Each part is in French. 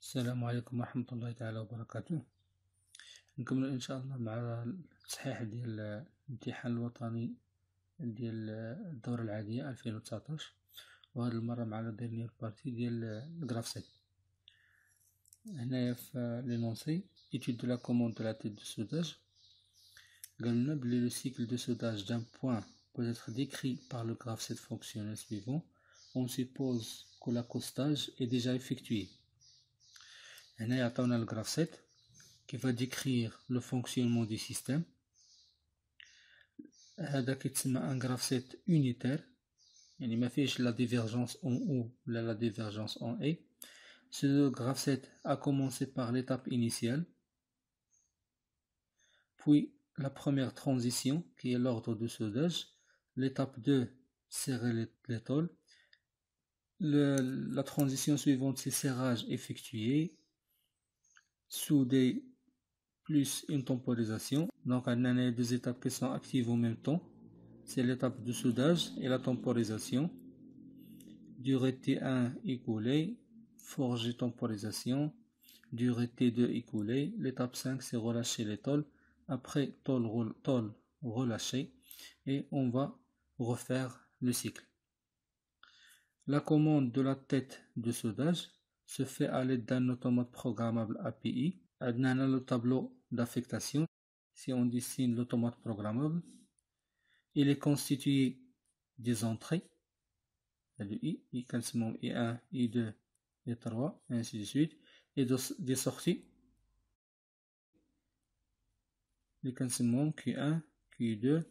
السلام عليكم ورحمة الله تعالى وبركاته. نكمل إن شاء الله مع التصحيح ديال الامتحان الوطني ديال الدورة العادية 2019، وهاد المرة مع لا ديرنيير بارتي ديال الغراف 7. هنايا في لينونسي étude de la commande de la tête de soudage. قالنا بلي le cycle de soudage d'un point peut être décrit par le graphe 7 fonctionnel suivant. On suppose que l'accostage est déjà effectué. هنا يعطونا الجراف 7 qui va décrire le fonctionnement du système. هذا كيتسمى un graphe 7 unitaire، يعني ما فيش la divergence en haut ولا la divergence en A. Ce graphe 7 a commencé par l'étape initiale, puis la première transition qui est l'ordre de soudage, l'étape 2 serrer les tôles, la transition suivante c'est serrage effectué, souder plus une temporisation. Donc on a deux étapes qui sont actives en même temps, c'est l'étape de soudage et la temporisation. Durée T1 écoulée, forge et temporisation. Durée T2 écoulée. L'étape 5 c'est relâcher les tôles. Après tôle relâchée, et on va refaire le cycle. La commande de la tête de soudage se fait à l'aide d'un automate programmable API. On a le tableau d'affectation. Si on dessine l'automate programmable, il est constitué des entrées, de I, I1, I2, I3, et ainsi de suite, et des sorties, les Q1, Q2,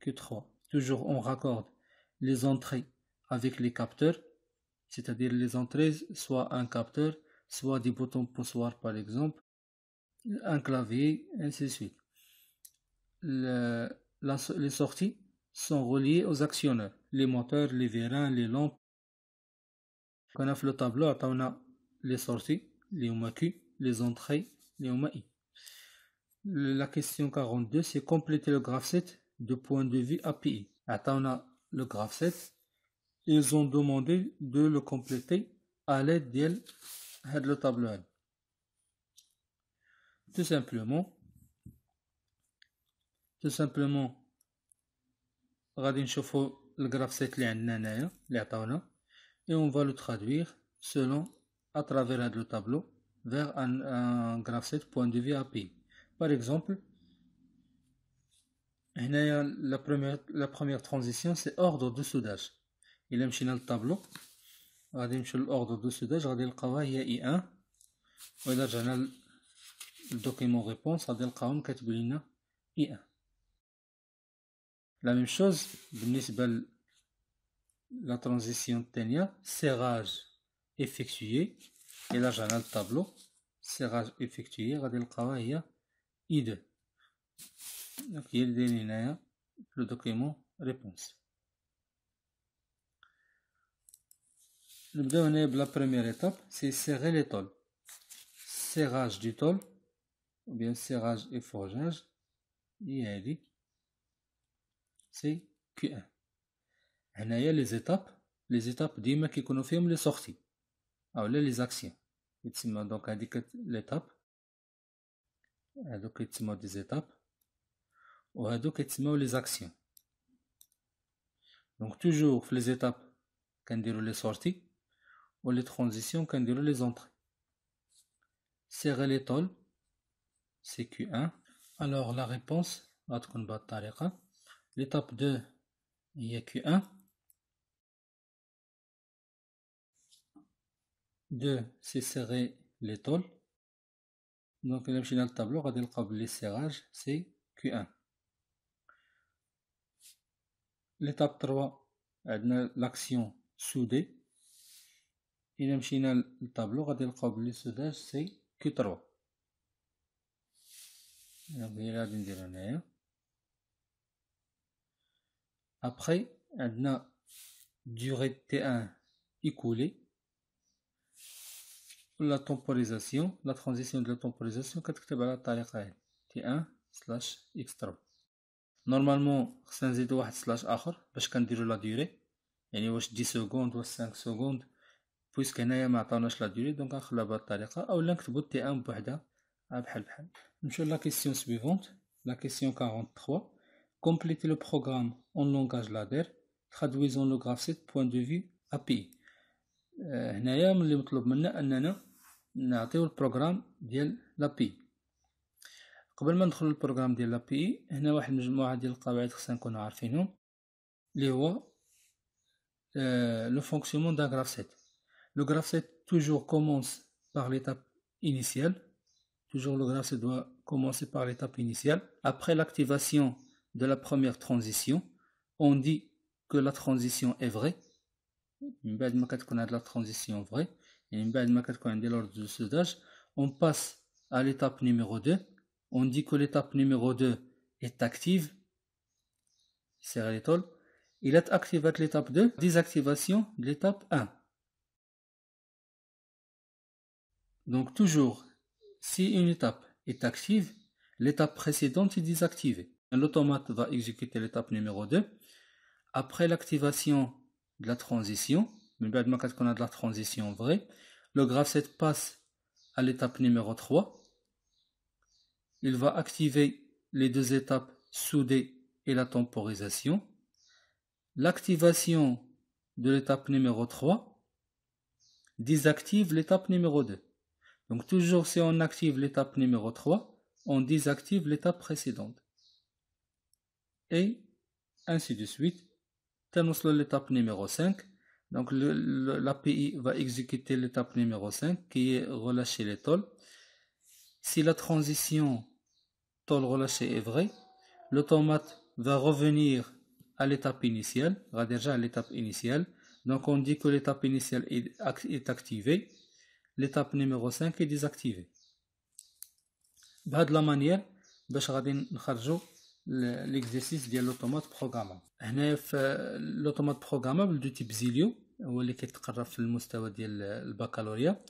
Q3. Toujours on raccorde les entrées avec les capteurs, c'est-à-dire les entrées, soit un capteur, soit des boutons poussoirs par exemple, un clavier, ainsi de suite. Les sorties sont reliées aux actionneurs, les moteurs, les vérins, les lampes. Quand on a fait le tableau, on a les sorties, les Q, les entrées, les I. La question 42, c'est compléter le graphe 7 de point de vue API. On a le graphe 7, ils ont demandé de le compléter à l'aide de le tableau. Tout simplement, غادي نشوفوا le graphe 7 اللي عندنا هنايا اللي عطاونا، et on va le traduire selon à travers le tableau vers un graphe 7 point de vue API. Par exemple, la première transition c'est ordre de soudage. Il مشينا للطابلو غادي نمشيو للordre de soudage، غادي نلقاوها هي I1، وإلا رجعنا للدوكيمون ريبونس غادي نلقاهم كاتب لنا I1. La même chose بالنسبة la transition الثانية serrage effectué، إلا رجعنا للطابلو serrage effectué غادي نلقاوها هي I2. Donc هي اللي دايرين هنايا le document réponse. نبداو هنايا بلا première étape, c'est serrer les tôles. Serrage du tôle ou bien serrage et forgeage هي هادي c'est Q1. هنايا les étapes ديما كيكونوا فيهم les sorties اولا les actions يتسمى دونك هاديك l'étape، هادو كيتسموا des étapes وهادو كيتسموا les actions. Donc toujours في les étapes كنديروا les sorties و les transitions كنديروا les entrées. Serrer les tôles c'est Q1. Alors la réponse غتكون بهاد الطريقة. L'étape 2 هي Q1. 2 c'est serrer les tôles. Donc إلا مشينا للطابلو غادي نلقاو بلي serrage c'est Q1. L'étape 3 عندنا l'action souder. إلا مشينا للطابلو غادي نلقاو بلي soudage c'est Q3. donc هي غادي نديرو هنايا. Après عندنا durée T1 écoulée. La temporisation, la transition de la temporisation كتكتب على الطريقة هذه T1/extra. نورمالمون خصنا نزيدو واحد سلاش اخر باش كنديرو لا ديوري، يعني واش 10 سكوند واش 5 سكوند بويسك هنايا ما عطاوناش لا دوري دونك غنخليها بهاد الطريقة اولا نكتبو تي ان بوحدها بحال نمشيو لا كيسيون سويفونت la question 43 complétez le programme en langage ladder traduisons le graphe 7 point de vue API هنايا من اللي مطلوب منا اننا نعطيو البروغرام ديال لابي. قبل ما ندخل البروغرام ديال لابي هنا واحد المجموعه ديال القواعد خصنا نكونوا عارفينهم اللي هو le fonctionnement d'un graphe 7. Le graphe 7 toujours commence par l'étape initiale. Toujours le graphe 7 doit commencer par l'étape initiale. Après l'activation de la première transition, on dit que la transition est vraie. من بعد ما كتكون هاد la transition vraie, يعني من بعد ما كتكون عندي l'ordre de soudage, on passe à l'étape numéro 2. On dit que l'étape numéro 2 est active. Serrer l'étoile. Il est activé l'étape 2, désactivation de l'étape 1. Donc toujours, si une étape est active, l'étape précédente est désactivée. L'automate va exécuter l'étape numéro 2. Après l'activation de la transition, de la transition vraie, le graphe 7 passe à l'étape numéro 3. Il va activer les deux étapes soudées et la temporisation. L'activation de l'étape numéro 3 désactive l'étape numéro 2. Donc toujours si on active l'étape numéro 3, on désactive l'étape précédente. Et ainsi de suite. Terminons l'étape numéro 5. Donc l'API va exécuter l'étape numéro 5 qui est relâcher les tôles. Si la transition tôle relâchée est vraie, l'automate va revenir à l'étape initiale, va déjà à l'étape initiale. Donc on dit que l'étape initiale est activée. L'étape numéro 5 est désactivée. بهاد la manière باش غادي نخرجوا l'exercice ديال l'automate programmable. هنا في l'automate programmable دو تيب زيليو هو اللي كيتقرب في المستوى ديال البكالوريا.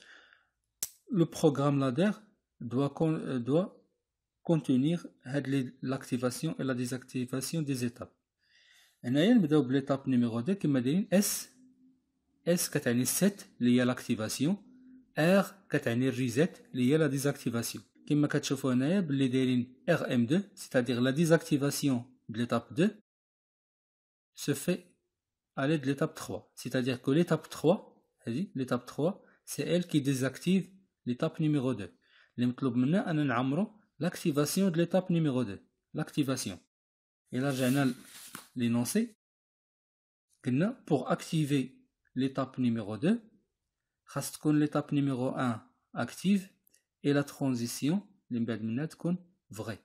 Le programme ladder doit contenir l'activation et la désactivation des étapes. هنايا نبداو بليتاب نيميرو 2 كما دايرين اس كتعني set اللي هي l'activation, R كتعني الريزيت اللي هي لا ديزاكتيفاسيون. كما كتشوفوا هنايا باللي دايرين RM2 c'est-à-dire la désactivation de l'étape 2 se fait à l'aide de l'étape 3. C'est-à-dire que l'étape 3, l'étape 3, c'est elle qui désactive l'étape numéro 2. اللي مطلوب منا أن نعمرو l'activation de l'étape numéro 2. L'activation. Et là, رجعنا l'énoncé. قلنا pour activer l'étape numéro 2, خاص تكون l'étape numéro 1 active et la transition اللي من بعد منها تكون vraie.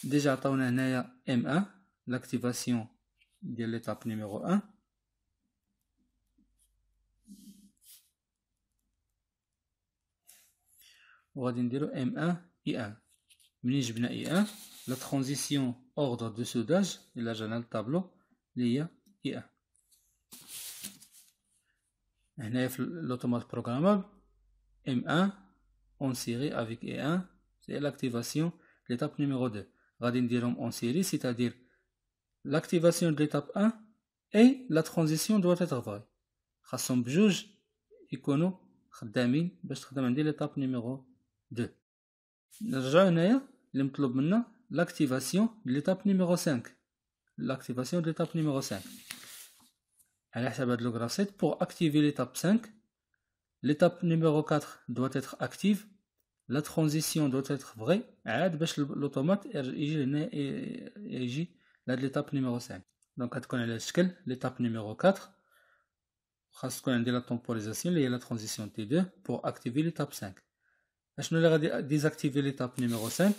Déjà عطاونا هنايا M1 l'activation de l'étape numéro 1. وغادي نديرو M1 I1. منين جبنا I1 la transition ordre de soudage إلا جانا للطابلو اللي هي I1. هنايا في l'automate programmable M1 en série avec E1 c'est l'activation de l'étape numéro 2. غادي نديرهم en série c'est-à-dire l'activation de l'étape 1 et la transition doit être vraie. خاصهم بجوج يكونوا خدامين باش تخدم عندي l'étape numéro 2. نرجعو هنايا اللي مطلوب منا l'activation de l'étape numéro 5. L'activation de l'étape numéro 5. على حسب هاد le graphe 7 pour activer l'étape 5. L'étape numéro 4 doit être active. La transition doit être vraie. عاد باش l'automate يجي هنا يجي لهاد l'étape numéro 5. Donc غتكون على الشكل l'étape numéro 4 خاص تكون عندي la temporisation اللي هي la transition T2 pour activer l'étape 5. شنو اللي غادي désactiver l'étape numéro 5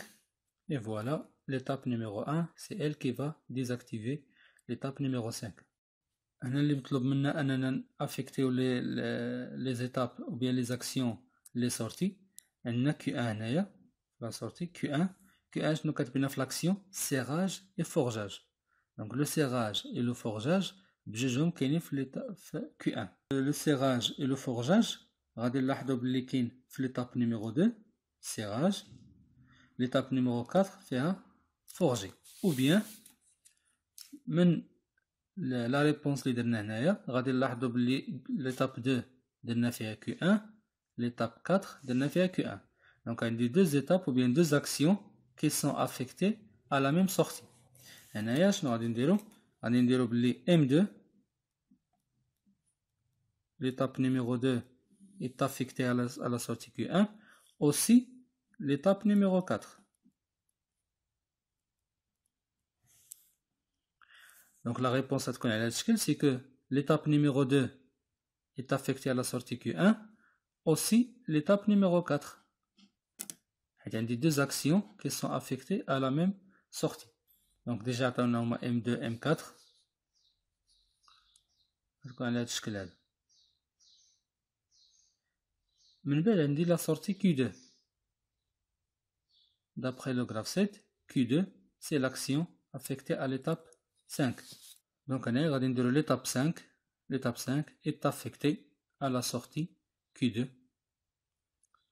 et voilà l'étape numéro 1 c'est elle qui va désactiver l'étape numéro 5. هنا اللي مطلوب منا اننا affecter les étapes ou bien les actions les sorties. عندنا Q1 هنايا la sortie Q1 شنو كتبنا في l'action serrage et forgeage. Donc le serrage et le forgeage بجوجهم كاينين في Q1. Le serrage et le forgeage غادي نلاحظوا بلي كاين في l'étape numéro 2 serrage, l'étape numéro 4 فيها forger. Ou bien من la réponse اللي درنا هنايا غادي نلاحظوا بلي l'étape 2 درنا فيها Q1, l'étape 4 درنا فيها Q1. Donc on a deux étapes ou bien deux actions qui sont affectées à la même sortie. هنايا شنو غادي نديرو؟ غادي نديرو بلي M2, l'étape numéro 2 est affectée à la sortie Q1, aussi l'étape numéro 4. Donc la réponse à ce qu'on a c'est que l'étape numéro 2 est affectée à la sortie Q1, aussi l'étape numéro 4. Il y a deux actions qui sont affectées à la même sortie. Donc déjà on a M2, M4. من بعد عندي la sortie Q2. D'après le graphe 7, Q2 c'est l'action affectée à l'étape 5. Donc on a l'étape 5. L'étape 5 est affectée à la sortie Q2.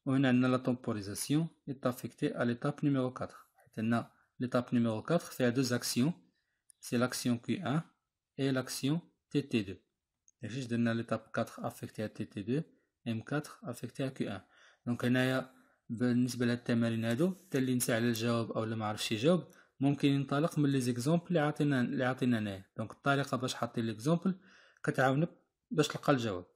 On a la temporisation est affectée à l'étape numéro 4. L'étape numéro 4 fait deux actions. C'est l'action Q1 et l'action TT2. Et juste donner l'étape 4 affectée à TT2, M4 affectée à Q1. Donc هنايا بالنسبة للتمارين هادو حتى اللي نسى على الجواب او اللي ما عرفش يجاوب ممكن ينطلق من لي زيكزامبل اللي عطينا هنايا. دونك الطريقة باش حاطين ليكزامبل كتعاونك باش تلقى الجواب.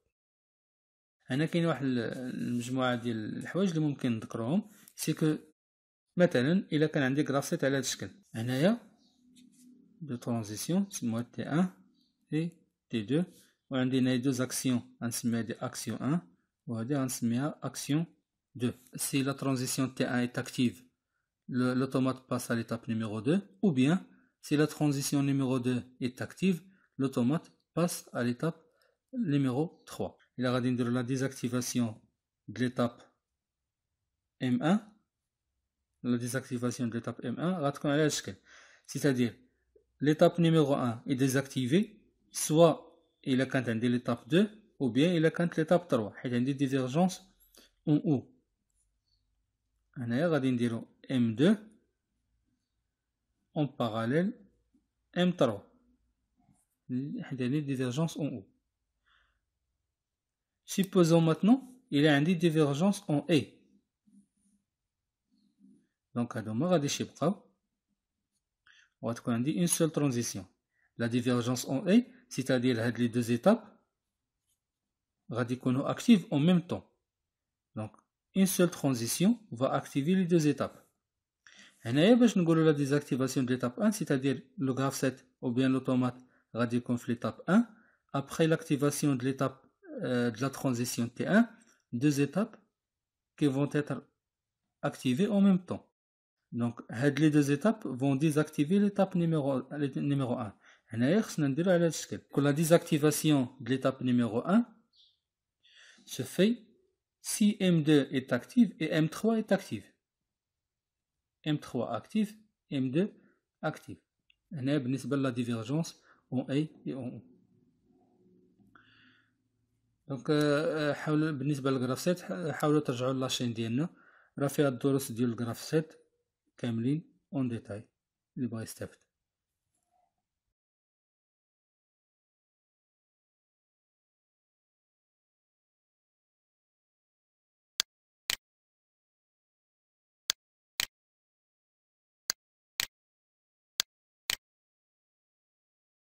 هنا كاين واحد المجموعة ديال الحوايج اللي ممكن نذكروهم سي كو مثلا الا كان عندي غرافيت على هذا الشكل هنايا دو ترانزيسيون نسموها T1 et T2 وعندي هنا deux actions غنسميها دي action 1 وهادي غنسميها action 2. Si la transition T1 est active, l'automate passe à l'étape numéro 2, ou bien si la transition numéro 2 est active, l'automate passe à l'étape numéro 3. Il a radin de la désactivation de l'étape M1, la désactivation de l'étape M1, c'est-à-dire l'étape numéro 1 est désactivée, soit il a quand l'étape 2, ou bien il a quand l'étape 3. Il y a des divergences en haut. هنايا غادي نديرو M2 en parallèle M3 حيت عندي divergence en haut. Supposons maintenant il y a عندي divergence en A. Donc هادوما غاديش يبقاو وغتكون عندي une seule transition. La divergence en A c'est-à-dire هاد les deux étapes غادي يكونوا actives en même temps. Donc une seule transition va activer les deux étapes. هنايا باش نقولوا la désactivation de l'étape 1 c'est-à-dire le graphe 7 ou bien l'automate غادي يكون في l'étape 1 après l'activation de l'étape de la transition T1 deux étapes qui vont être activées en même temps. Donc les deux étapes vont désactiver l'étape numéro 1. هنايا خصنا نديرو على هذا الشكل. La désactivation de l'étape numéro 1 se fait si M2 est active et M3 est active. M3 active, M2 active. هنا بالنسبة لا divergence en A et en O. دونك حاولوا بالنسبة للغراف 7 حاولوا ترجعوا لاشين ديالنا راه فيها الدروس ديال الغراف 7 كاملين اون ديتاي اللي بغا يستافد.